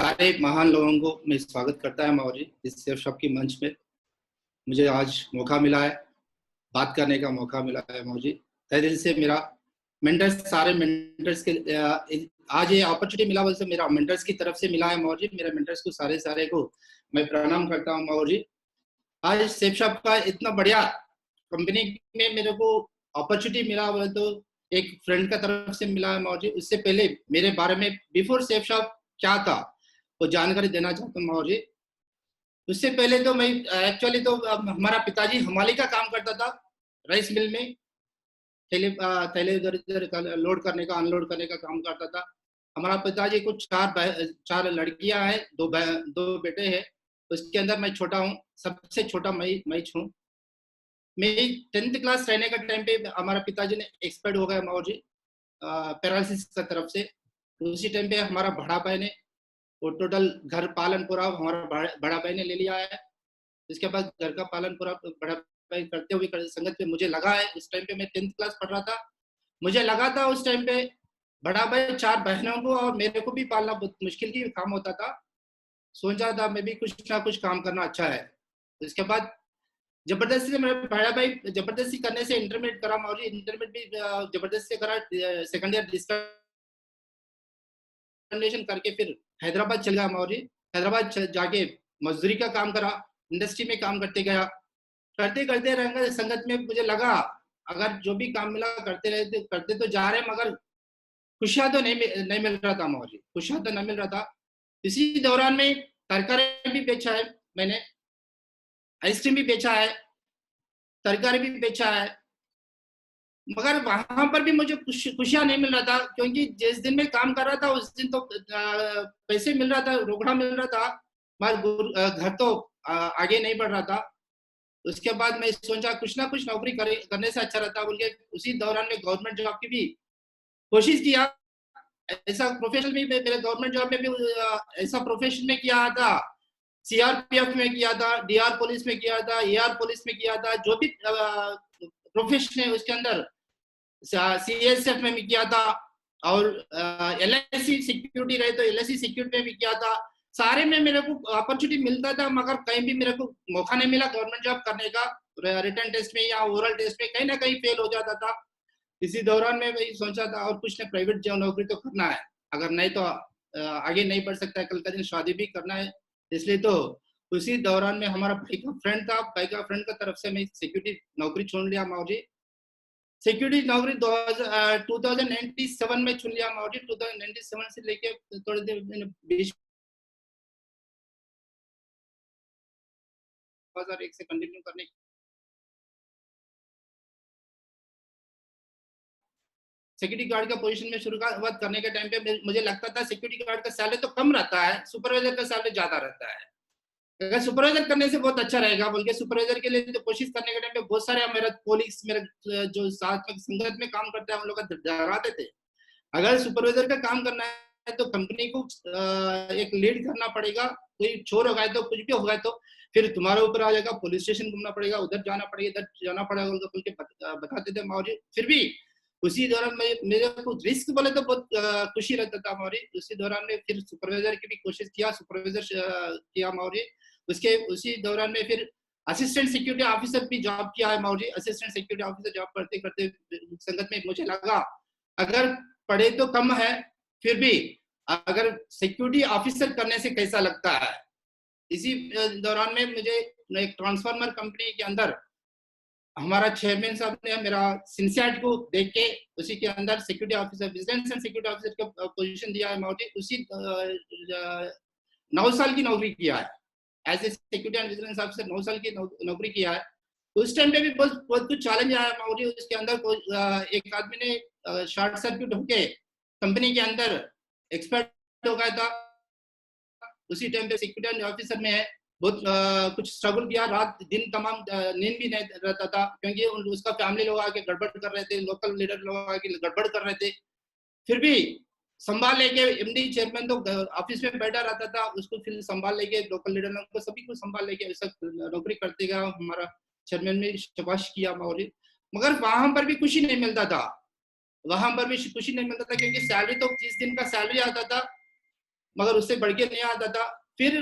सारे महान लोगों को मैं स्वागत करता है माओ जी इस वर्कशॉप की मंच में। मुझे आज मौका मिला है, बात करने का मौका मिला है माओ जी। तहे दिल से मेरा मेंटर्स, सारे मेंटर्स के आज ये अपॉर्चुनिटी मिला वैसे मेरा मेंटर्स की तरफ से मिला है माओ जी। मेरे मेंटर्स को सारे को मैं प्रणाम करता हूँ माओ जी। आज सेफ शॉप का इतना बढ़िया कंपनी में मेरे को अपॉर्चुनिटी मिला हुआ तो एक फ्रेंड का तरफ से मिला है माओ जी। उससे पहले मेरे बारे में बिफोर सेफ शॉप क्या था वो जानकारी देना चाहता हूँ माओ जी। उससे पहले तो मैं एक्चुअली तो हमारा पिताजी हमाली का काम करता था, राइस मिल में थैले इधर इधर लोड करने का अनलोड करने का काम करता था। हमारा पिताजी को चार लड़कियां हैं, दो बेटे हैं। उसके अंदर मैं छोटा हूँ, सबसे छोटा मैं हूँ। मैं 10th क्लास रहने का टाइम पे हमारा पिताजी ने एक्सपायर हो गया माओ जी, पैरालिसिस की तरफ से। उसी टाइम पे हमारा बड़ा भाई ने वो टोटल घर पालन पूरा हमारा बड़ा भाई ने ले लिया है। इसके बाद घर का पालन पूरा बड़ा भाई करते हुए संगत पे मुझे लगा है। उस टाइम पे मैं 10th क्लास पढ़ रहा था। मुझे लगा था उस टाइम पे बड़ा भाई 4 बहनों को और मेरे को भी पालना बहुत मुश्किल की काम होता था। सोचा था मैं भी कुछ ना कुछ काम करना अच्छा है। इसके बाद जबरदस्ती से मेरा बड़ा भाई जबरदस्ती करने से इंटरमीडिएट करा और इंटरमीडिएट भी जबरदस्ती करा। सेकंड ईयर डिस्कंटिन्यूएशन करके फिर हैदराबाद चल गया मौरी। हैदराबाद जाके मजदूरी का काम करा, इंडस्ट्री में काम करते गया। करते करते रहेंगे संगत में मुझे लगा अगर जो भी काम मिला करते तो जा रहे, मगर खुशियां तो नहीं मिल रहा था मौरी, खुशियां तो नहीं मिल रहा था। इसी दौरान में तरकारी भी बेचा है मैंने, आइसक्रीम भी बेचा है, तरकारी भी बेचा है, मगर वहां पर भी मुझे खुशियां नहीं मिल रहा था। क्योंकि जिस दिन मैं काम कर रहा था उस दिन तो पैसे मिल रहा था, रोकड़ा मिल रहा था, मगर घर तो आगे नहीं बढ़ रहा था। उसके बाद मैं सोचा कुछ ना कुछ नौकरी करने से अच्छा रहता बोल के उसी दौरान में गवर्नमेंट जॉब की भी कोशिश किया। ऐसा प्रोफेशन में मेरे गवर्नमेंट जॉब में भी ऐसा प्रोफेशन में किया था, सीआरपीएफ में किया था, डीआर पुलिस में किया था, एआर पुलिस में किया था। जो भी प्रोफेशन है उसके अंदर सीएसएफ में भी किया था और एलआईसी सिक्योरिटी रहे तो एलआईसी सिक्योरिटी में भी किया था। सारे में मेरे को अपॉर्चुनिटी मिलता था, मगर कहीं भी मेरे को मौका नहीं मिला गवर्नमेंट जॉब करने का। रिटर्न टेस्ट में या ओरल टेस्ट में कहीं ना कहीं फेल हो जाता था। इसी दौरान में वही सोचा था और कुछ ने प्राइवेट जो नौकरी तो करना है, अगर नहीं तो आगे नहीं बढ़ सकता है, कल का दिन शादी भी करना है। इसलिए तो उसी दौरान में हमारा भाई का फ्रेंड था, भाई का फ्रेंड की तरफ से मैं सिक्योरिटी नौकरी छोड़ लिया माओजी। सिक्योरिटी नौकरी 2097 में चुन लिया माओजी। 2097 से लेके थोड़ी देर 2001 से कंटिन्यू करने सिक्योरिटी गार्ड का पोजीशन में शुरुआत करने के टाइम पे मुझे लगता था सिक्योरिटी गार्ड का सैलरी तो कम रहता है, सुपरवाइजर का सैलरी ज्यादा रहता है। अगर सुपरवाइजर करने से बहुत अच्छा रहेगा बोल के सुपरवाइजर के लिए तो कोशिश करने के टाइम पे बहुत सारे मेरे कोलिग्स, मेरे जो साथ में संगत में काम करते हैं हम लोग डराते थे। अगर सुपरवाइजर का काम करना है तो कंपनी को एक लीड करना पड़ेगा। कोई चोर हो गए तो कुछ भी हो गए तो फिर तुम्हारे ऊपर आ जाएगा, पुलिस स्टेशन घूमना पड़ेगा, उधर जाना पड़ेगा, इधर जाना पड़ेगा बोल के बताते थे माओजी। फिर भी उसी दौरान में मेरे को रिस्क बोले तो बहुत खुशी रहता था माओरी। उसी दौरान में फिर सुपरवाइजर की भी कोशिश किया, सुपरवाइजर किया माओरी। उसके उसी दौरान में फिर असिस्टेंट सिक्योरिटी ऑफिसर भी जॉब किया है Mavji. Assistant security officer job करते करते संगत में मुझे लगा अगर पढ़े तो कम है, फिर भी अगर सिक्योरिटी ऑफिसर करने से कैसा लगता है। इसी दौरान में मुझे एक ट्रांसफार्मर कंपनी के अंदर हमारा चेयरमैन साहब ने मेरा सिंसियरिटी को देख के उसी के अंदर security officer, vigilance and security officer का पोजीशन दिया है माओजी। उसी 9 साल की नौकरी किया है as a security and vigilance officer, 9 साल की नौकरी किया है। उस टाइम पे भी बहुत कुछ चैलेंज आया माओजी। उसके अंदर एक आदमी ने शॉर्ट सर्किट होके कंपनी के अंदर एक्सपर्ट हो गया था। उसी टाइम पे सिक्योरिटी ऑफिसर में है बहुत कुछ स्ट्रगल किया, रात दिन तमाम नींद भी नहीं रहता था क्योंकि उसका फैमिली लोग आके गड़बड़ कर रहे थे, लोकल लीडर लोग आके गड़बड़ कर रहे थे। फिर भी संभाल लेके एमडी चेयरमैन तो ऑफिस में बैठा रहता था, उसको फिर संभाल लेके लोकल लीडर लोग को सभी को संभाल लेके ऐसा नौकरी करते गया। हमारा चेयरमैन ने शाबाश किया माहौली, मगर वहां पर भी खुशी नहीं मिलता था। वहां पर भी खुशी नहीं मिलता था क्योंकि सैलरी तो 30 दिन का सैलरी आता था, मगर उससे बढ़ के नहीं आता था। फिर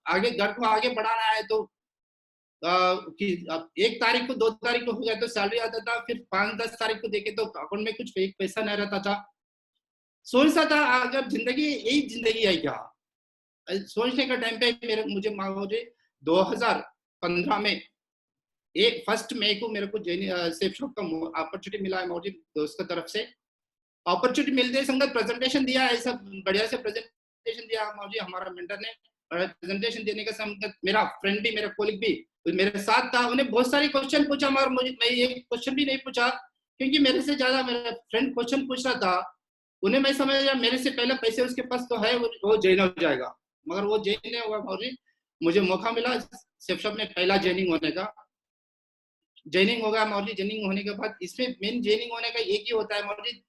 आगे घर को आगे बढ़ाना है तो कि अब 1 तारीख को 2 तारीख को हो गया तो सैलरी आता था, फिर 5-10 तारीख को देखे तो अकाउंट में कुछ पैसा नहीं रहता था। सोचता था अगर जिंदगी यही जिंदगी है क्या। सोचने का टाइम पे मुझे 2015 में 1 मई को मेरे को सेफ शॉप का अपॉर्चुनिटी मिला है मोदी दोस्त की तरफ से। अपॉर्चुनिटी मिलते संगत प्रेजेंटेशन दिया, ऐसा बढ़िया से प्रेजेंटेशन दिया मुझे हमारा मेंटर ने। प्रेजेंटेशन देने का संगत मेरा फ्रेंड भी, मेरा कोलिग भी मेरे साथ था। उन्हें बहुत सारे क्वेश्चन पूछा मगर मुझे मैं ये क्वेश्चन भी नहीं पूछा क्योंकि मेरे से ज्यादा मेरा फ्रेंड क्वेश्चन पूछ रहा था। उन्हें मैं समझ गया मेरे से पहले पैसे उसके पास तो है, वो जॉइन हो जाएगा, मगर वो जॉइन नहीं हुआ। मुझे मौका मिला सेफ शॉप में पहला जॉइनिंग होने का। जॉइनिंग होगा मौली। जॉइनिंग होने के बाद इसमें मेन जॉइनिंग होने का एक ही होता है मौली,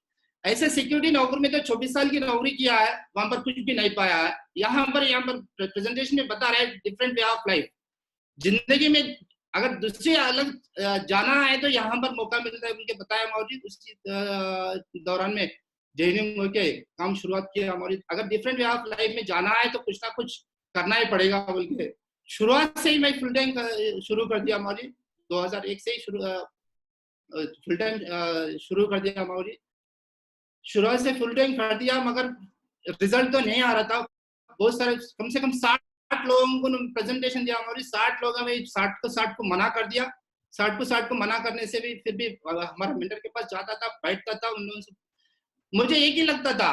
ऐसे सिक्योरिटी नौकरी में तो 24 साल की नौकरी किया है, वहां पर कुछ भी नहीं पाया है। यहाँ पर प्रेजेंटेशन में बता रहे हैं डिफरेंट वे ऑफ लाइफ। जिंदगी में अगर दूसरे अलग जाना है तो यहाँ पर मौका मिलता है। उनके बताया मौजूद उसी दौरान में जॉइनिंग होके काम शुरुआत किया मौजूद। अगर डिफरेंट वे ऑफ लाइफ में जाना है तो कुछ ना कुछ करना ही पड़ेगा बोल के शुरुआत से ही मैं फुल टाइम शुरू कर दिया मौजूद। 2001 से ही फुल टाइम शुरू कर दिया मौजूद। शुरुआत से फुल टाइम कर दिया मगर रिजल्ट तो नहीं आ रहा था। बहुत सारे कम से कम 60 लोगों को प्रेजेंटेशन दिया हमारी। 60 लोगों में 60 को मना कर दिया। 60 को मना करने से भी फिर भी हमारा मेंटर के पास जाता था, बैठता था उन लोगों से। मुझे एक ही लगता था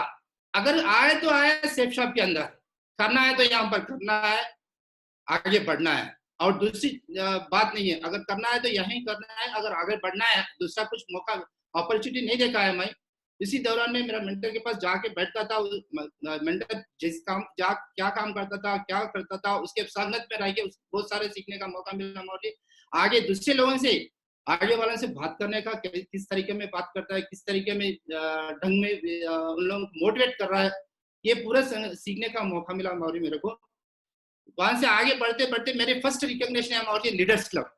अगर आए तो आए सेफ शॉप के अंदर, करना है तो यहाँ पर करना है, आगे बढ़ना है और दूसरी बात नहीं है। अगर करना है तो यहीं करना है, अगर आगे बढ़ना है दूसरा कुछ मौका अपॉर्चुनिटी नहीं देखा है मैं। इसी दौरान में मेरा मेंटर के पास जाके बैठता था। मेंटर जिस काम क्या काम करता था, क्या करता था, उसके संगत में रह के बहुत सारे सीखने का मौका मिला मुझे। आगे दूसरे लोगों से, आगे वालों से बात करने का, किस तरीके में बात करता है, किस तरीके में ढंग में उन लोगों को मोटिवेट कर रहा है, ये पूरा सीखने का मौका मिला मौरी मेरे को। वहां से आगे बढ़ते बढ़ते मेरे फर्स्ट रिकॉग्निशन है मौरी लीडर्स क्लब।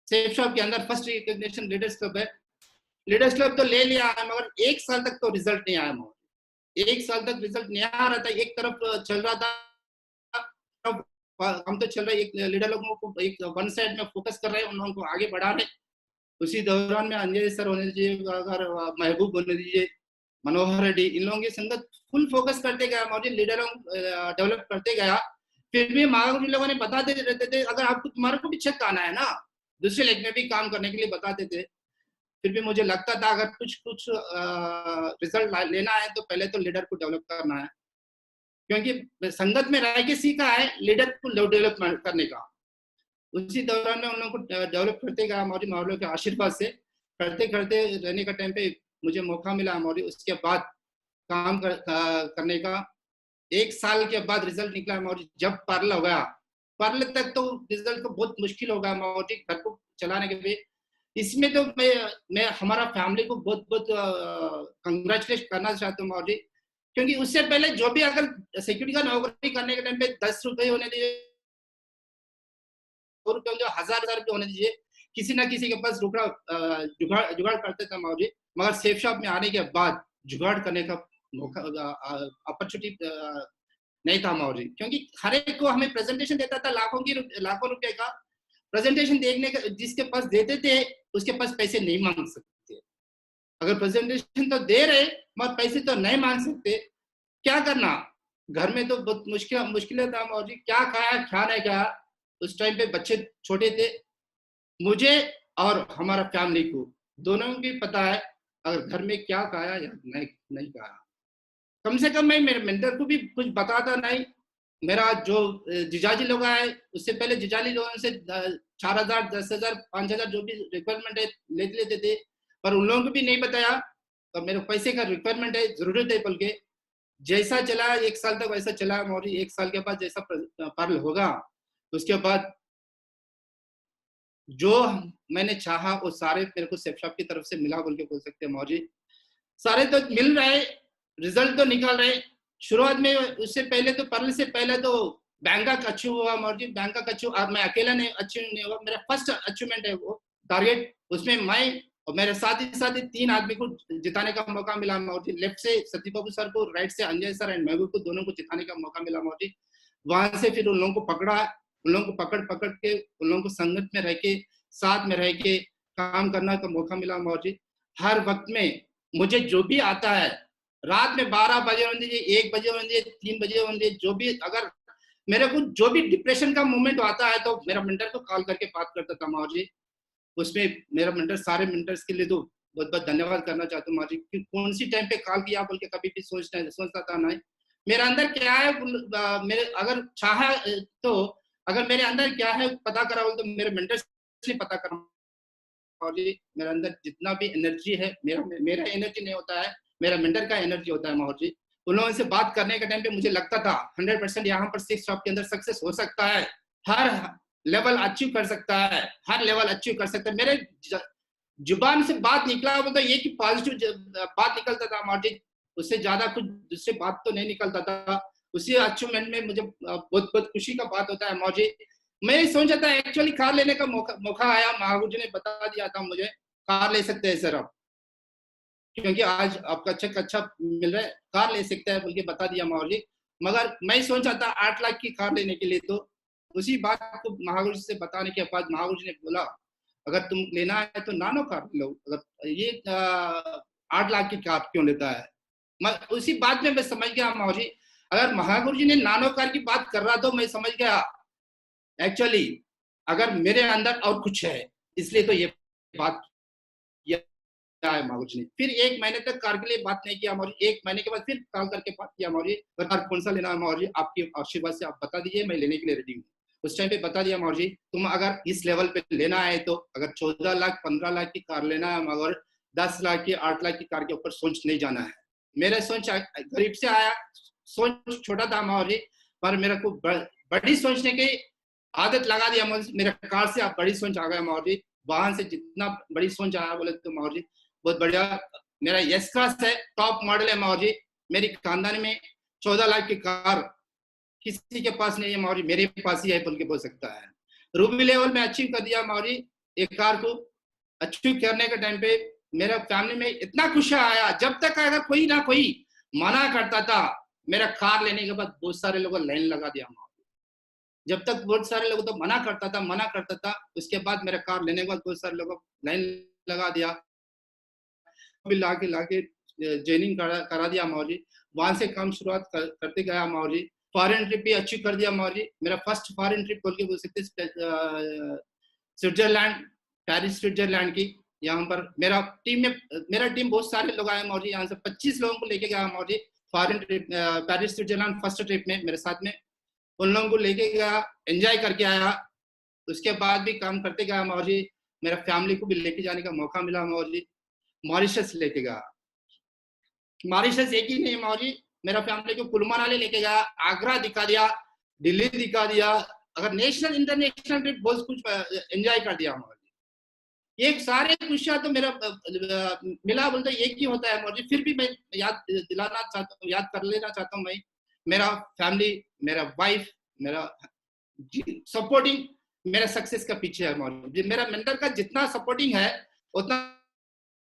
सेफ शॉप के अंदर फर्स्ट रिकॉग्निशन लीडर्स क्लब है। लीडर्स क्लब तो ले लिया है मगर 1 साल तक तो रिजल्ट नहीं आया मगर। 1 साल तक रिजल्ट नहीं आ रहा था। एक तरफ चल रहा था, हम तो चल रहे, एक लीडर लोगों को एक वन साइड में फोकस कर रहे हैं, उन लोगों को आगे बढ़ा रहे। उसी दौरान में अंजय सर होने दीजिए, अगर महबूब होने दीजिए, मनोहर रेड्डी, इन लोगों की संगत फुल फोकस करते गया मौजूद, लीडरों डेवलप करते गया। फिर भी महावीर लोगों ने बताते रहते थे अगर आपको तुम्हारे को भी चेक आना है ना, दूसरे लेग में भी काम करने के लिए बताते थे। फिर भी मुझे लगता था अगर कुछ रिजल्ट लेना है तो पहले तो लीडर को डेवलप करना है, क्योंकि संगत में रह के सीखा है लीडर को डेवलप करने का। उसी दौरान में उन लोगों को डेवलप करते गया मौरी माहौलों के आशीर्वाद से। करते करते रहने का टाइम पे मुझे मौका मिला मौरी। उसके बाद काम करने का 1 साल के बाद रिजल्ट निकला मौरी। जब पर्ल हो गया, पर्ल तक तो रिजल्ट तो बहुत मुश्किल हो गया मौरी घर को चलाने के लिए। इसमें तो मैं हमारा फैमिली को बहुत बहुत कंग्रेचुलेट करना चाहता हूँ मौजी, क्योंकि उससे पहले जो भी अगर सिक्योरिटी का नौकरी करने के टाइम पे 10 रुपए होने दीजिए, 100 रुपए, 1000 रुपए होने दीजिए, किसी ना किसी के पास जुगाड़ करते थे मौजी। मगर सेफ शॉप में आने के बाद जुगाड़ करने का मौका अपॉर्चुनिटी नहीं था मौजी, क्योंकि हर एक को हमें प्रेजेंटेशन देता था लाखों रुपए का प्रेजेंटेशन देखने का। जिसके पास देते थे उसके पास पैसे नहीं मांग सकते। अगर प्रेजेंटेशन तो दे रहे मगर पैसे तो नहीं मांग सकते, क्या करना। घर में तो बहुत मुश्किल था मौजी, क्या खाया क्या नहीं खाया। उस टाइम पे बच्चे छोटे थे, मुझे और हमारा फैमिली को दोनों को पता है अगर घर में क्या खाया या नहीं खाया। कम से कम मैं मेरे मेंटर को भी कुछ बताता नहीं। मेरा जो जिजाजी लोग आए उससे पहले जिजाजी लोगों से 4000, 10,000, 5,000 जो भी रिक्वायरमेंट है लेते थे, पर उन लोगों को भी नहीं बताया और मेरे पैसे का रिक्वायरमेंट है, जरूरत है बोल के। जैसा चला 1 साल तक वैसा चला मौरी। 1 साल के बाद जैसा पर्ल होगा उसके बाद जो मैंने चाहा वो सारे मेरे को सेफ शॉप की तरफ से मिला बोल के बोल सकते हैं मौजी। सारे तो मिल रहे, रिजल्ट तो निकल रहे। शुरुआत में उससे पहले तो पर्ल से पहले तो बैंकॉक अचीव हुआ मौजी। बैंकॉक अचीव मैं अकेला नहीं अचीव नहीं हुआ, मेरा फर्स्ट अचीवमेंट है वो टारगेट। उसमें मैं और मेरे साथ ही 3 आदमी को जिताने का मौका मिला माहौर जी। लेफ्ट से सतीश बाबू सर को, राइट से अंजय सर एंड महबूब को, दोनों को जिताने का मौका मिला माहौर जी। वहां से फिर उन लोगों को पकड़ा, उन लोगों को पकड़ के उन लोगों को संगत में रह के, साथ में रह के काम करने का मौका मिला माहौर जी। हर वक्त में मुझे जो भी आता है, रात में 12 बजे होने दीजिए, 1 बजे होने दीजिए, 3 बजे होने दीजिए, जो भी अगर मेरे को जो भी डिप्रेशन का मोमेंट आता है तो मेरा मेंटर को कॉल करके बात करता था माहौर जी। उसमें मेरा मेंटर, सारे मेंटर्स के लिए तो बहुत बहुत धन्यवाद करना चाहता हूँ माहौर जी कि कौन सी टाइम पे कॉल किया बोल के कभी भी सोचता था नहीं। मेरे अंदर क्या है, मेरे अगर चाहा तो, अगर मेरे अंदर क्या है पता करा हो तो मेरे मेंटर्स ने पता करा। और जी मेरे अंदर जितना भी एनर्जी है, मेरा एनर्जी नहीं होता है, मेरा मेंटर का एनर्जी होता है माहौर जी। उन लोगों से बात करने के टाइम पे मुझे लगता था 100% यहाँ पर 6 शॉप के अंदर सक्सेस हो सकता है, हर लेवल अचीव कर सकता है, हर लेवल अचीव कर सकता है। मेरे जुबान से बात निकला वो तो ये कि पॉजिटिव बात निकलता था माहौर जी, उससे ज्यादा कुछ दूसरी बात तो नहीं निकलता था। उसी अचीवमेंट में मुझे बहुत बहुत खुशी का बात होता है माहौर जी। मैं सोचा था एक्चुअली कार लेने का मौका आया, महागुरु जी ने बता दिया था मुझे कार ले सकते हैं सर आप, क्योंकि आज आपका चेक अच्छा मिल रहा है, कार ले सकते हैं बोल के बता दिया माहौर जी। मगर मैं सोचा था 8 लाख की कार लेने के लिए, तो उसी बात को महागुरु जी से बताने के बाद महागुरु जी ने बोला अगर तुम लेना है तो नानो कार लो, अगर ये 8 लाख की कार क्यों लेता है। मैं उसी बात में मैं समझ गया माहौर जी, अगर महागुरु जी ने नानो कार की बात कर रहा तो मैं समझ गया एक्चुअली अगर मेरे अंदर और कुछ है, इसलिए तो ये बात किया है महागुरु जी ने। फिर 1 महीने तक कार के लिए बात नहीं किया माहौर जी। 1 महीने के बाद फिर कॉल करके बात किया माहौर जी, कार कौन सा लेना है माहौर जी, आपकी आशीर्वाद से आप बता दीजिए, मैं लेने के लिए रेडी हूँ। उस टाइम पे बता दिया माहौर जी, तुम अगर इस लेवल पे लेना है तो अगर 14 लाख 15 लाख की कार लेना है, मगर 10 लाख की 8 लाख की कार के ऊपर सोच नहीं जाना है। मेरा सोच गरीब से आया, सोच छोटा था माहौर जी, पर मेरे को बड़ी सोचने की आदत लगा दिया मेरे कार से आप बड़ी सोच आ गया माहौर जी। वहां से जितना बड़ी सोच आया बोले तो माहौर जी बहुत बढ़िया। मेरा यस क्लास है, टॉप मॉडल है माहौर जी। मेरी खानदान में 14 लाख की कार किसी के पास नहीं है माहौर जी, मेरे पास ही है बोल के बोल सकता है। रूबी लेवल में अचीव कर दिया माहौर जी। एक कार को अचीव करने के टाइम पे मेरा फैमिली में इतना खुशी आया, जब तक अगर कोई ना कोई मना करता था, मेरा कार लेने के बाद बहुत सारे लोगों लाइन लगा दिया माहौर। जब तक बहुत सारे लोग तो मना करता था, उसके बाद मेरा कार लेने के बाद बहुत सारे लोगों लाइन लगा दिया, लाके जॉइनिंग करा दिया माहौर जी। वहां से काम शुरुआत करते गया माहौर जी। फॉरेन ट्रिप भी अचीव कर दिया माहौर जी। मेरा फर्स्ट फॉरेन ट्रिप बोल के बोल सकते स्विट्जरलैंड, पेरिस स्विट्जरलैंड की। यहाँ पर मेरा टीम बहुत सारे लोग आए माहौर जी, यहाँ से 25 लोगों को लेके गया Mahaur ji foreign trip Paris Switzerland first trip में मेरे साथ में। उन लोगों को लेके गया, एंजॉय करके आया। उसके बाद भी काम करते गया माहौर जी। मेरा फैमिली को भी लेके जाने का मौका मिला माहौर जी। मॉरिशस लेके गया, मॉरिशस एक ही नहीं माहौर जी, मेरा फैमिली को कुल्लू मनाली लेके गया, आगरा दिखा दिया, दिल्ली दिखा दिया। अगर नेशनल इंटरनेशनल ट्रिप बहुत कुछ एंजॉय कर दिया माहौर जी। ये सारे खुशियां तो मेरा मिला बोलते एक ही होता है माहौर जी। फिर भी मैं याद दिलाना चाहता हूँ, याद कर लेना चाहता हूँ, मैं मेरा फैमिली, मेरा वाइफ, मेरा सपोर्टिंग मेरा सक्सेस का पीछे है माहौर जी। मेरा मेंटर का जितना सपोर्टिंग है उतना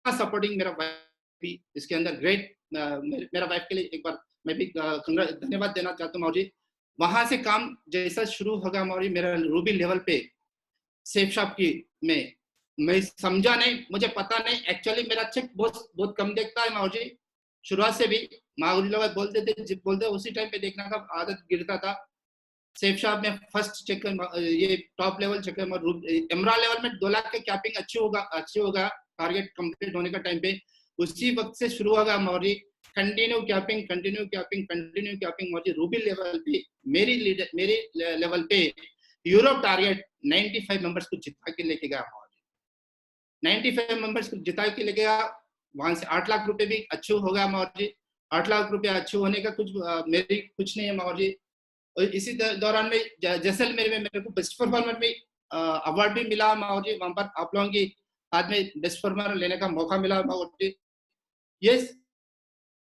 सपोर्टिंग मेरा वाइफ भी इसके अंदर ग्रेट। मेरा वाइफ के लिए एक बार मैं भी धन्यवाद देना चाहता हूँ माहौर जी। वहां से काम जैसा शुरू होगा माहौर जी, मेरा रूबी लेवल पे सेफ शॉप की में मैं समझा नहीं, मुझे पता नहीं एक्चुअली मेरा चेक बहुत कम देखता है माहौर जी। शुरुआत से भी माहौर जी लोग बोलते उसी टाइम पे देखने का आदत गिरता था। सेफ शॉप में फर्स्ट चेक ये टॉप लेवल चेक एमरा लेवल में 2 लाख का कैपिंग अच्छी होगा टारगेट कंप्लीट होने का टाइम पे। उसी वक्त से शुरू होगा माहौर जी कंटिन्यू कैपिंग माहौर जी। रूबी लेवल पे मेरी लेवल पे यूरोप टारगेट 95 मेंबर्स को जिता के लेके गया माहौर जी। 95 मेंबर्स को जिता के लेके गया। वहां से 8 लाख रुपए भी अच्छे हो गया माहौर जी। 8 लाख रुपए अच्छे होने का मेरी कुछ नहीं है माहौर जी। और इसी दौरान में जैसलमेर में मेरे को बेस्ट परफॉर्मर में अवार्ड भी मिला माहौर जी। वहां पर आप लोगों की हाथ में बेस्ट परफॉर्मर लेने का मौका मिला माहौर जी। ये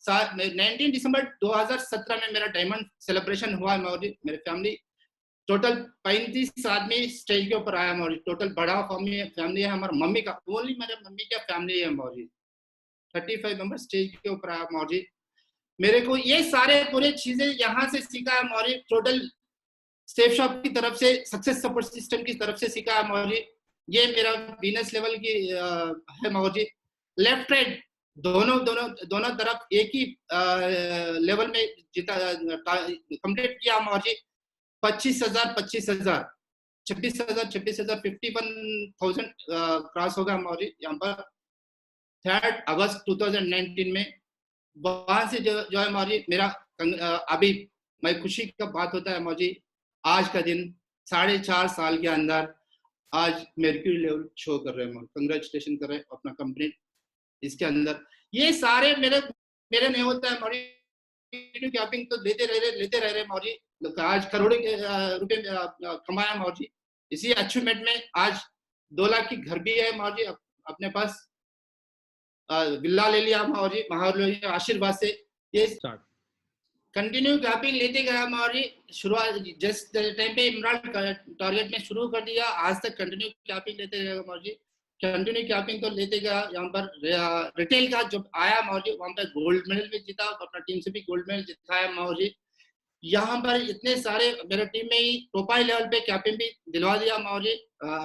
19 दिसंबर 2017 में मेरा डायमंड सेलिब्रेशन हुआ माहौर जी। मेरे फैमिली टोटल 35 आदमी स्टेज के ऊपर आया मौजी। टोटल बड़ा फैमिली है हमारा, मम्मी का ओनली मेरे मम्मी का फैमिली है मौजी। 35 मेंबर स्टेज के ऊपर आया मौजी। मेरे को ये सारे पूरे चीजें यहाँ से सीखा है मौजी। टोटल सेफ शॉप की तरफ से, सक्सेस सपोर्ट सिस्टम की तरफ से सीखा है मौजी। ये मेरा बिजनेस लेवल की है मौजी। लेफ्ट राइट दोनों दोनों दोनों तरफ एक ही लेवल में जीता कंप्लीट किया मौजी। 25,000 25,000 26,000 26,000 51,000 क्रॉस होगा मौजी यहाँ पर 3 अगस्त 2019 में। वहां से जो है मौजी मेरा अभी मैं खुशी का बात होता है मौजी, आज का दिन 4.5 साल के अंदर आज मेर्क्यूरी लेवल शो कर रहे हैं। कंग्रेचुलेशन कर रहे हैं अपना कंपनी इसके अंदर। ये सारे मेरे नहीं होता है मौजी। कैपिंग तो लेते रह रहे मौजी। आज करोड़ों के रुपए कमाया मौजी। इसी अचीवमेंट में आज 2 लाख की घर भी है मौजी अपने पास। विल्ला ले लिया मौजी महाराज आशीर्वाद से। ये कंटिन्यू कैपिंग लेते गया मौजी। शुरुआत जस्ट टाइम पे इमराल्ड टारगेट में शुरू कर दिया, आज तक कंटिन्यू कैपिंग लेते गया मौजी। कंटिन्यू कैपिंग तो लेते गया। यहाँ पर रिटेल का जब आया मौजी वहाँ पर गोल्ड मेडल भी जीता, अपना टीम से भी गोल्ड मेडल जिताया मौजी। यहाँ पर इतने सारे मेरे टीम में ही टोपाई लेवल पे कैपिंग भी दिलवा दिया मौजी।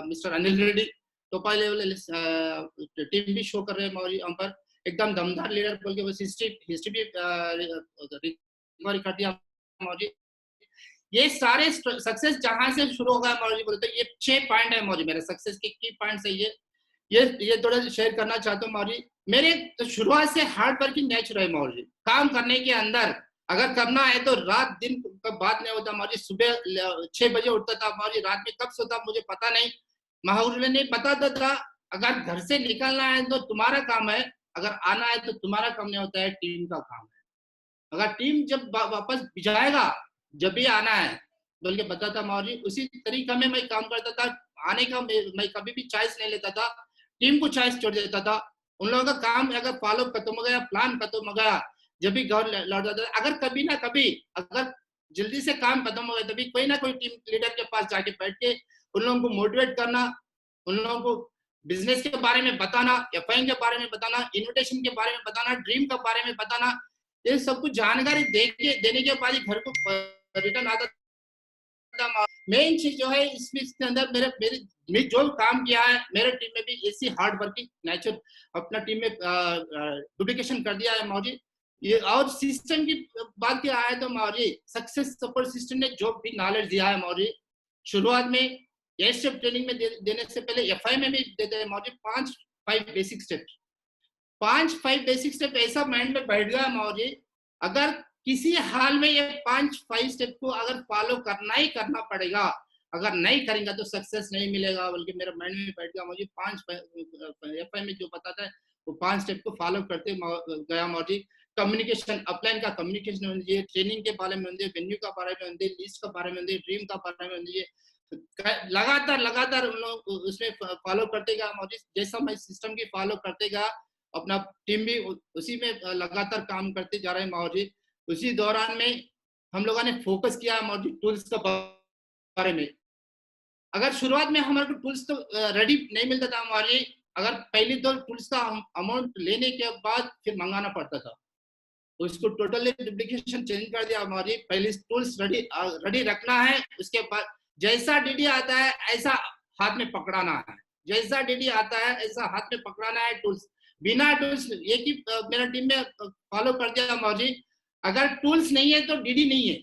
मिस्टर अनिल रेड्डी टोपाई लेवल टीम भी शो कर रहे हैं मौजी। यहाँ पर एकदम दमदार लीडर बोल के बस हिस्ट्री भी रिकवर कर दिया मौजी। ये सारे सक्सेस जहां से शुरू होगा मौजी बोलते ये 6 पॉइंट है मौजी मेरे सक्सेस के की पॉइंट है। ये थोड़ा शेयर करना चाहता हूँ मौजी। मेरे तो शुरुआत से हार्ड वर्किंग नेचर है मौजी। काम करने के अंदर अगर करना है तो रात दिन का बात नहीं होता मौजी। सुबह 6 बजे उठता था मौजी, रात में कब सोता मुझे पता नहीं। महाउर ने बताता था अगर घर से निकलना है तो तुम्हारा काम है, अगर आना है तो तुम्हारा काम नहीं होता है, टीम का काम है। अगर टीम जब वापस जाएगा जब भी आना है बोल के बताता मौजी। उसी तरीका में मैं काम करता था। आने का मैं कभी भी चॉइस नहीं लेता था, टीम को चॉइस छोड़ देता था। उन लोगों का काम अगर फॉलो खत्म हो गया, प्लान खत्म हो गया, जब भी घर लौट जाता था, अगर कभी ना कभी अगर जल्दी से काम खत्म हो गया तभी कोई ना कोई टीम लीडर के पास जाके बैठ के उन लोगों को मोटिवेट करना, उन लोगों को बिजनेस के बारे में बताना, एफआईएन के बारे में बताना, इन्विटेशन के बारे में बताना, ड्रीम के बारे में बताना। ये सब कुछ जानकारी देने के बाद ही घर को रिटर्न आता था। मेन चीज जो है इसके अंदर मेरे जो काम किया है मेरे टीम में भी ऐसी हार्ड वर्किंग नेचर अपना टीम में डुप्लीकेशन कर दिया है मौजी। ये और सिस्टम की बात क्या आया तो मौजी सक्सेस सपोर्ट सिस्टम ने जो भी नॉलेज दिया है मौजी, शुरुआत में ये स्टेप ट्रेनिंग में देने से पहले एफआई में भी देते हैं मौजी 5 बेसिक स्टेप। 5 बेसिक स्टेप ऐसा माइंड में बैठ गया मौजी, अगर किसी हाल में ये 5 स्टेप को अगर फॉलो करना ही करना पड़ेगा, अगर नहीं करेंगे तो सक्सेस नहीं मिलेगा, बल्कि मेरा माइंड में बैठ गया मौजी। 5 एफआई में जो बताता है वो 5 स्टेप को फॉलो करते गया मौजी। कम्युनिकेशन अपलाइन का कम्युनिकेशन होनी, ट्रेनिंग के बारे में होनी, वेन्यू का बारे में होनी, लिस्ट का बारे में होनी, ड्रीम का बारे में होनी, लगातार उन लोग उसमें फॉलो करते गया मौजी। जैसा मैं सिस्टम की फॉलो करते गया अपना टीम भी उसी में लगातार काम करते जा रहे हैं मौजी। उसी दौरान में हम लोगों ने फोकस किया मौजी टूल्स के बारे में। अगर शुरुआत में हमारे को टूल्स तो रेडी नहीं मिलता था मौजी, अगर पहले तो टूल्स का अमाउंट लेने के बाद फिर मंगाना पड़ता था, उसको टोटली डुप्लीकेशन चेंज कर दिया मौजी। पहले टूल्स रेडी रखना है, उसके बाद जैसा डीडी आता है ऐसा हाथ में पकड़ाना है, जैसा डीडी आता है ऐसा हाथ में पकड़ाना है। टूल्स बिना टूल्स एक ही मेरा टीम में फॉलो कर दिया मौजी, अगर टूल्स नहीं है तो डीडी नहीं है,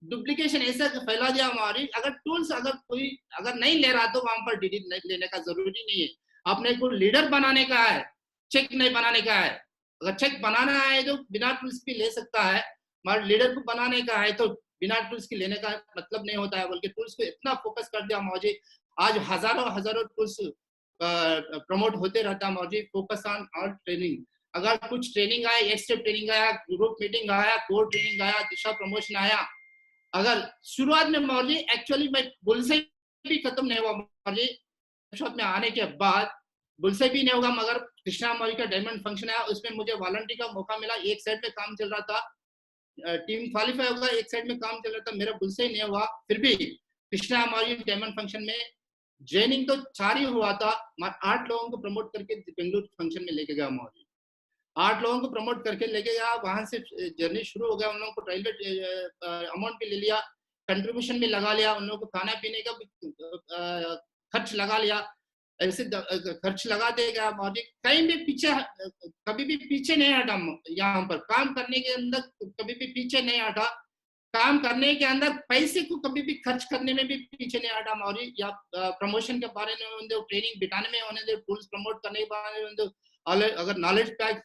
डुप्लीकेशन ऐसा फैला दिया मौजी। अगर टूल्स अगर कोई अगर नहीं ले रहा तो वहां पर डीडी लेने का जरूरी नहीं है। आपने को लीडर बनाने का है, चेक नहीं बनाने का है। अगर चेक बनाना है तो बिना टूल्स भी ले सकता है, मगर लीडर को बनाने का है तो बिना टूल्स की लेने का मतलब नहीं होता है, बल्कि टूल्स को इतना फोकस कर दिया मौजी। आज हजारों टूल्स प्रमोट होते रहता है मौजी। फोकस ऑन ऑल ट्रेनिंग, अगर कुछ ट्रेनिंग आया, एक स्टेप ट्रेनिंग आया, ग्रुप मीटिंग आया, कोर ट्रेनिंग आया, दिशा प्रमोशन आया, अगर शुरुआत में मौजी एक्चुअली मैं बुलसे भी खत्म नहीं हुआ मौजी, शॉप में आने के बाद बुलसे भी नहीं होगा, मगर कृष्णा मौजी का डायमंड फंक्शन आया, उसमें मुझे वॉलंटियर का मौका मिला। एक साइड में काम चल रहा था, टीम क्वालिफाई होगा, एक साइड में काम चल रहा था, मेरा बुलसे ही नहीं हुआ। फिर भी कृष्णा मौर्य डायमंड फंक्शन में ज्वाइनिंग तो 4 ही हुआ था, मगर 8 लोगों को प्रमोट करके बेंगलुरु फंक्शन में लेके गया मौर्य। 8 लोगों को प्रमोट करके लेके गया, वहां से जर्नी शुरू हो गया। उन लोगों को रेलवे अमाउंट भी ले लिया, कंट्रीब्यूशन भी लगा लिया, उन लोगों को खाना पीने का भी खर्च लगा लिया। ऐसे खर्च लगा देगा मौर्य, कहीं भी पीछे कभी भी पीछे नहीं हटा। यहाँ पर काम करने के अंदर कभी भी पीछे नहीं हटा, काम करने के अंदर पैसे को कभी भी खर्च करने में भी पीछे नहीं हटा मौर्य। या प्रमोशन के बारे में होने दो, ट्रेनिंग बिठाने में होने दो, टूल्स प्रमोट करने के बारे में होने दो, अगर नॉलेज पैक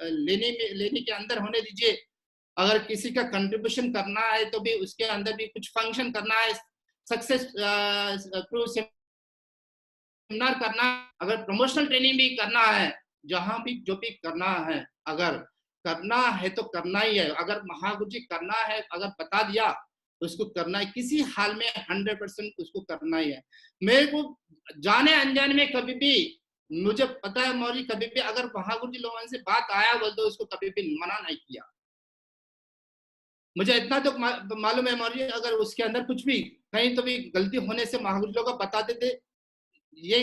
लेने के अंदर होने दीजिए। अगर किसी का कंट्रीब्यूशन करना है तो भी उसके अंदर भी कुछ फंक्शन करना है, सक्सेस थ्रू सेमिनार करना, अगर प्रमोशनल ट्रेनिंग भी करना है, जहां भी जो भी करना है, अगर करना है तो करना ही है। अगर महागुरु जी करना है, अगर बता दिया तो उसको करना है, किसी हाल में 100% उसको करना ही है। मेरे को जाने अनजाने में कभी भी, मुझे पता है मौर्य, कभी भी अगर महागुरु जी लोगों से बात आया बोल तो उसको कभी भी मना नहीं किया। मुझे इतना तो मालूम है मौर्य, अगर उसके अंदर कुछ भी कहीं तो भी गलती होने से महागुरु लोग बताते थे, ये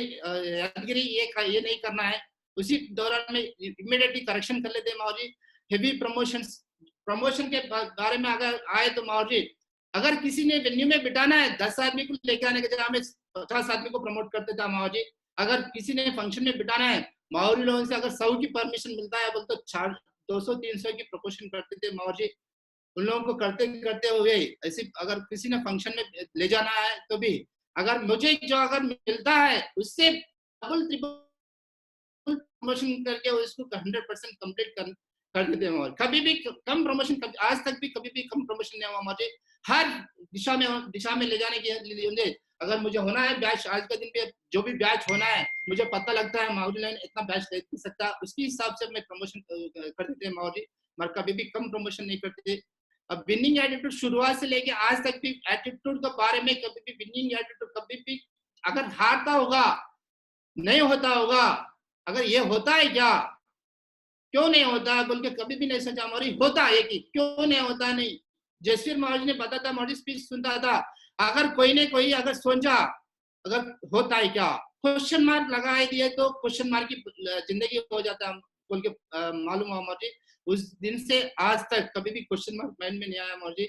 यादगिरी ये नहीं करना है, उसी दौरान में इमीडिएटली करेक्शन कर लेते मौर्य। हेवी प्रमोशन के बारे में अगर आए तो मौर्य, अगर किसी ने वेन्यू में बिठाना है 10 आदमी को लेकर आने के जगह में 50 आदमी को प्रमोट करते थे मौर्य। अगर किसी ने फंक्शन में बिठाना है, मौर्य लोगों से अगर 100 की परमिशन मिलता है बोल तो 200-300 की प्रपोर्शन करते थे मौर्य। उन लोगों को करते करते हुए ऐसे अगर किसी ने फंक्शन में ले जाना है तो भी, अगर मुझे जो अगर मिलता है उससे डबल ट्रिपल प्रमोशन करके उसको 100% कंप्लीट कर देते हैं। और कभी भी कम प्रमोशन, आज तक भी कभी भी कम प्रमोशन नहीं हुआ मुझे। हर दिशा में ले जाने के लिए, अगर मुझे होना है बैच, आज का दिन पे जो भी बैच होना है, मुझे पता लगता है माउरी लाइन इतना बैच ले सकता, उसके हिसाब से मैं प्रमोशन कर देते हैं माउरी, मगर कभी भी कम प्रमोशन नहीं करते थे। अब विनिंग एटीट्यूड शुरुआत से लेके आज तक भी एटीट्यूड के बारे में कभी भी विनिंग एटीट्यूड कभी भी, अगर हारता होगा नहीं होता होगा, अगर ये होता है क्या, क्यों नहीं होता है बोल के कभी भी नहीं सोचा मौर्य, होता है कि क्यों नहीं होता नहीं। जसवीर मौर्य ने बताया था, मौर्य स्पीच सुनता था, अगर कोई ने कोई अगर सोचा अगर होता है क्या, क्वेश्चन मार्क लगाए दिए तो क्वेश्चन मार्क की जिंदगी हो जाता है बोल के मालूम हुआ मौर्य। उस दिन से आज तक कभी भी क्वेश्चन मार्क माइंड में नहीं आया मौर्य।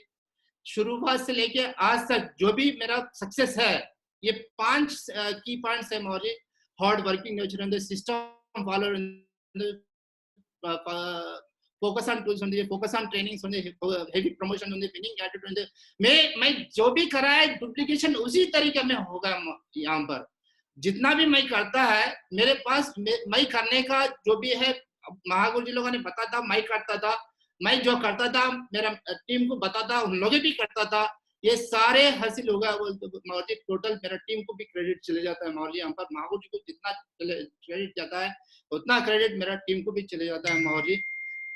शुरुआत से लेके आज तक जो भी मेरा सक्सेस है, ये 5 की पॉइंट्स है Maurya. Hard working nature, system follow, focus on tools, focus on training, heavy promotion, winning attitude, मैं जो भी करा है डुप्लीकेशन उसी तरीके में होगा। यहाँ पर जितना भी मैं करता है मेरे पास मैं करने का जो भी है, महागुरु जी लोगों ने बताया था, मैं करता था, मैं जो करता था मेरा टीम को बताता, उन लोग भी करता था, ये सारे हासिल होगा मौर्य। टोटल मेरा टीम को भी क्रेडिट चले जाता है मौर्य। यहाँ पर महागुरु जी को जितना क्रेडिट जाता है उतना क्रेडिट मेरा टीम को भी चले जाता है मौर्य।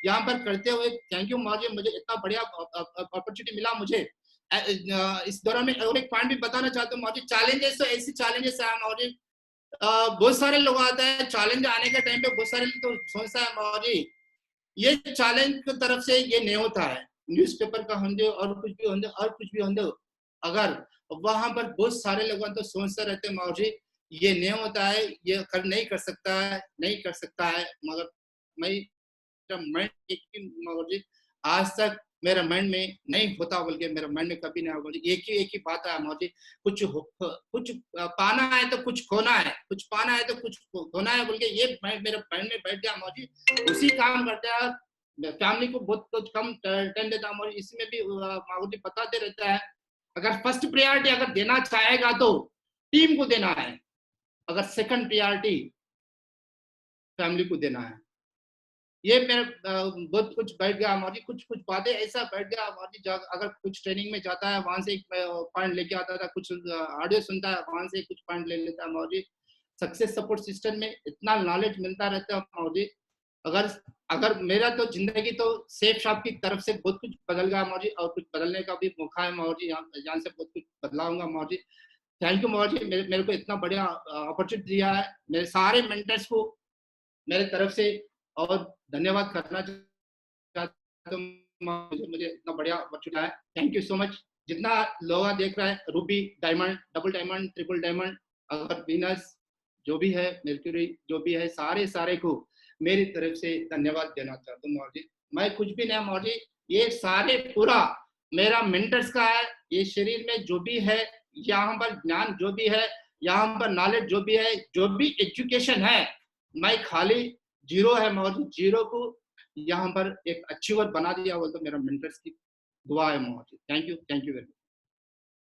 यहाँ पर करते हुए थैंक यू मौर्य, मुझे इतना बढ़िया अपॉर्चुनिटी मिला मुझे। इस दौरान में और एक पॉइंट भी बताना चाहता हूँ मौर्य, चैलेंजेस तो ऐसे चैलेंजेस है मौर्य, बहुत सारे लोग आते हैं चैलेंज आने के टाइम पे, बहुत सारे तो सोचता है मौर्य ये चैलेंज की तरफ से ये नहीं होता है, न्यूज़पेपर का होंगे और कुछ भी होंगे और कुछ भी होंगे, अगर वहां पर बहुत सारे लोग तो सोचते रहते हैं मौर्य ये नहीं होता है, ये नहीं कर सकता है, नहीं कर सकता है, मगर मैं मौर्य आज तक मेरे माइंड में नहीं होता बोल के, मेरे माइंड में कभी नहीं होगा। एक ही बात है मौर्य, कुछ पाना है तो कुछ खोना है, कुछ पाना है तो कुछ खोना है बोल के, ये मेरे माइंड में बैठ गया मौर्य। उसी काम करता है, फैमिली को बहुत कम टाइम देता है मौर्य। इसमें भी मौर्य बताते रहता है, अगर फर्स्ट प्रायोरिटी अगर देना चाहेगा तो टीम को देना है, अगर सेकंड प्रायोरिटी फैमिली को देना है। ये मेरा बहुत कुछ बैठ गया मौर्य, कुछ बातें ऐसा बैठ गया मौर्य। अगर कुछ ट्रेनिंग में जाता है वहां से एक पॉइंट लेके आता था, कुछ ऑडियो सुनता है वहां से कुछ पॉइंट ले लेता है मौर्य। सक्सेस सपोर्ट सिस्टम में इतना नॉलेज मिलता रहता है मौर्य। अगर अगर मेरा तो जिंदगी तो सेफ शॉप की तरफ से बहुत कुछ बदल गया मौर्य, और कुछ बदलने का भी मौका है मौर्य, यहाँ से बहुत कुछ बदलाऊंगा मौर्य। थैंक यू मौर्य, मेरे को इतना बढ़िया अपॉर्चुनिटी दिया है, मेरे सारे मेंटर्स को मेरे तरफ से और धन्यवाद करना चाहता हूँ। मुझे इतना बढ़िया अपॉर्चुनिटी है, थैंक यू सो मच। जितना लोग देख रहा है, Ruby, diamond, double diamond, triple diamond, अगर वीनस जो भी है, मर्क्यूरी जो भी है, सारे को मेरी तरफ से धन्यवाद देना चाहता हूँ मौर्य। मैं कुछ भी नहीं मौर्य, ये सारे पूरा मेरा मेंटर्स का है। ये शरीर में जो भी है, यहाँ पर ज्ञान जो भी है, यहाँ पर नॉलेज जो भी है, जो भी एजुकेशन है, मैं खाली जीरो है मौर्य, जीरो को यहाँ पर एक अचीवर बना दिया, वो तो मेरा मेंटर्स की दुआ है Maurya. Thank you very much.